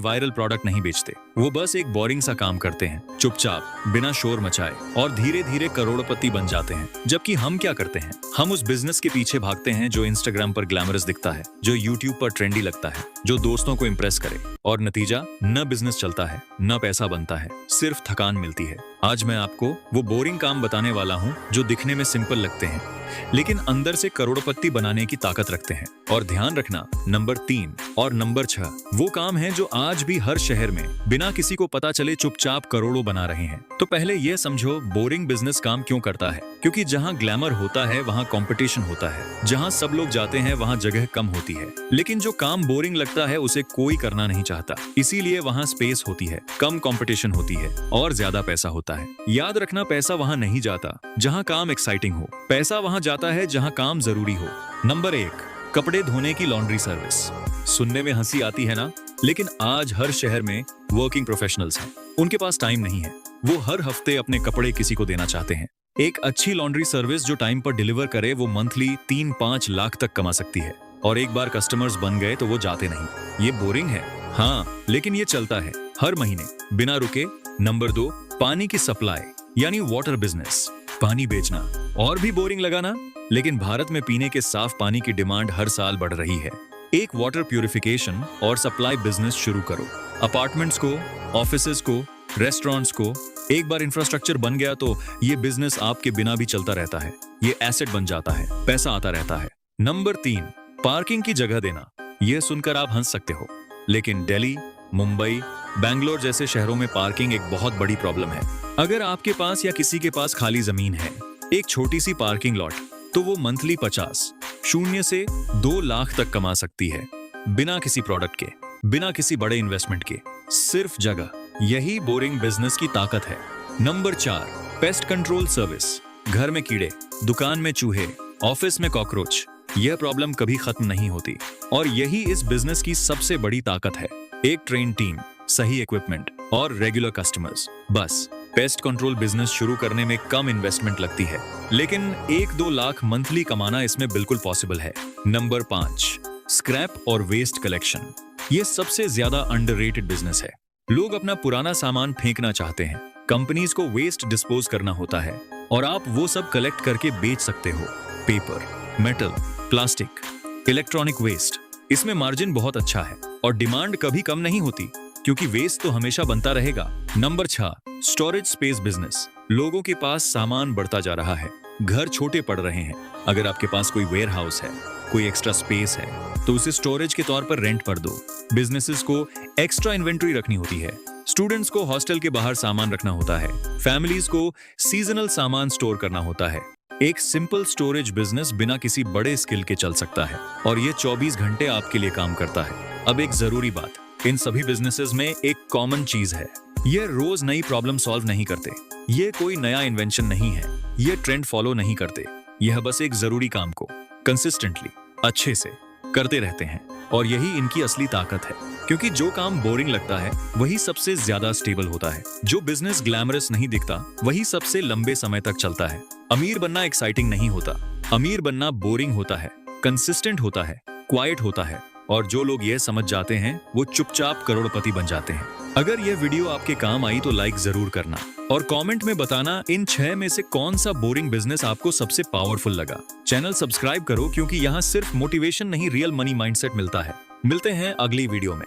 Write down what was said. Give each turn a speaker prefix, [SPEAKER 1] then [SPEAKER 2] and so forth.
[SPEAKER 1] Viral product नहीं बेचते, वो बस एक बोरिंग सा काम करते हैं, चुपचाप बिना शोर मचाए, और धीरे धीरे करोड़पति बन जाते हैं। जबकि हम क्या करते हैं, हम उस बिजनेस के पीछे भागते हैं जो इंस्टाग्राम पर ग्लैमरस दिखता है, जो यूट्यूब पर ट्रेंडी लगता है, जो दोस्तों को इम्प्रेस करे, और नतीजा न बिजनेस चलता है, न पैसा बनता है, सिर्फ थकान मिलती है। आज मैं आपको वो बोरिंग काम बताने वाला हूँ जो दिखने में सिंपल लगते हैं लेकिन अंदर से करोड़पति बनाने की ताकत रखते हैं। और ध्यान रखना, नंबर 3 और नंबर 6 वो काम है जो आज भी हर शहर में बिना किसी को पता चले चुपचाप करोड़ों बना रहे हैं। तो पहले ये समझो बोरिंग बिजनेस काम क्यों करता है। क्योंकि जहाँ ग्लैमर होता है वहाँ कंपटीशन होता है, जहाँ सब लोग जाते हैं वहाँ जगह कम होती है। लेकिन जो काम बोरिंग लगता है उसे कोई करना नहीं चाहता, इसीलिए वहाँ स्पेस होती है, कम कंपटीशन होती है और ज्यादा पैसा होता है। याद रखना, पैसा वहाँ नहीं जाता जहाँ काम एक्साइटिंग हो, पैसा वहाँ जाता है जहाँ काम जरूरी हो। नंबर 1, कपड़े धोने की लॉन्ड्री सर्विस। सुनने में हंसी आती है ना, लेकिन आज हर शहर में वर्किंग प्रोफेशनल्स हैं, उनके पास टाइम नहीं है, वो हर हफ्ते अपने कपड़े किसी को देना चाहते हैं। एक अच्छी लॉन्ड्री सर्विस जो टाइम पर डिलीवर करे वो मंथली 3-5 लाख तक कमा सकती है, और एक बार कस्टमर्स बन गए तो वो जाते नहीं। ये बोरिंग है हाँ, लेकिन ये चलता है हर महीने बिना रुके। नंबर 2, पानी की सप्लाई यानी वाटर बिजनेस, पानी बेचना। और भी बोरिंग लगा ना, लेकिन भारत में पीने के साफ पानी की डिमांड हर साल बढ़ रही है। एक वाटर प्यूरिफिकेशन और सप्लाई बिजनेस शुरू करो। अपार्टमेंट्स को, ऑफिसेज को, रेस्टोरेंट्स को, एक बार इंफ्रास्ट्रक्चर बन गया तो ये बिजनेस आपके बिना भी चलता रहता है, ये एसेट बन जाता है, पैसा आता रहता है। नंबर 3, पार्किंग की जगह देना। ये सुनकर आप हंस सकते हो, लेकिन दिल्ली, मुंबई, बैंगलोर जैसे शहरों में पार्किंग एक बहुत बड़ी प्रॉब्लम है। अगर आपके पास या किसी के पास खाली जमीन है, एक छोटी सी पार्किंग लॉट, तो वो मंथली 50 से 2 लाख तक कमा सकती है, बिना किसी प्रोडक्ट के, बिना किसी बड़े इन्वेस्टमेंट के, सिर्फ जगह। यही बोरिंग बिजनेस की ताकत है। Number 4, pest control service. घर में कीड़े, दुकान में चूहे, ऑफिस में कॉकरोच, यह प्रॉब्लम कभी खत्म नहीं होती, और यही इस बिजनेस की सबसे बड़ी ताकत है। एक ट्रेन टीम, सही इक्विपमेंट और रेगुलर कस्टमर्स, बस। पेस्ट कंट्रोल बिजनेस शुरू करने में कम इन्वेस्टमेंट लगती है, लेकिन 1-2 लाख मंथली कमाना इसमें बिल्कुल पॉसिबल है। नंबर 5, स्क्रैप और वेस्ट कलेक्शन। ये सबसे ज्यादा अंडररेटेड बिजनेस है। लोग अपना पुराना सामान फेंकना चाहते हैं, कंपनीज को वेस्ट डिस्पोज करना होता है, और आप वो सब कलेक्ट करके बेच सकते हो। Paper, metal, plastic, electronic waste, इसमें मार्जिन बहुत अच्छा है और डिमांड कभी कम नहीं होती, क्योंकि वेस्ट तो हमेशा बनता रहेगा। Number 6, storage space business. लोगों के पास सामान बढ़ता जा रहा है, घर छोटे पड़ रहे हैं। अगर आपके पास कोई वेयर हाउस है, कोई एक्स्ट्रा स्पेस है, तो उसे स्टोरेज के तौर पर रेंट पर दो। बिजनेसेस को एक्स्ट्रा इन्वेंट्री रखनी होती है, स्टूडेंट्स को हॉस्टल के बाहर सामान रखना होता है, फैमिलीज को सीजनल सामान स्टोर करना होता है। एक सिंपल स्टोरेज बिजनेस बिना किसी बड़े स्किल के चल सकता है, और ये 24 घंटे आपके लिए काम करता है। अब एक जरूरी बात, इन सभी बिजनेसेस में एक कॉमन चीज है, ये रोज नई प्रॉब्लम सॉल्व नहीं करते, ये कोई नया इन्वेंशन नहीं है, ये ट्रेंड फॉलो नहीं करते, यह बस एक जरूरी काम को कंसिस्टेंटली अच्छे से करते रहते हैं, और यही इनकी असली ताकत है। क्योंकि जो काम बोरिंग लगता है वही सबसे ज्यादा स्टेबल होता है, जो बिजनेस ग्लैमरस नहीं दिखता वही सबसे लंबे समय तक चलता है। अमीर बनना एक्साइटिंग नहीं होता, अमीर बनना बोरिंग होता है, कंसिस्टेंट होता है, क्वाइट होता है, और जो लोग यह समझ जाते हैं वो चुपचाप करोड़पति बन जाते हैं। अगर यह वीडियो आपके काम आई तो लाइक जरूर करना, और कमेंट में बताना इन 6 में से कौन सा बोरिंग बिजनेस आपको सबसे पावरफुल लगा। चैनल सब्सक्राइब करो, क्योंकि यहाँ सिर्फ मोटिवेशन नहीं, रियल मनी माइंडसेट मिलता है। मिलते हैं अगली वीडियो में।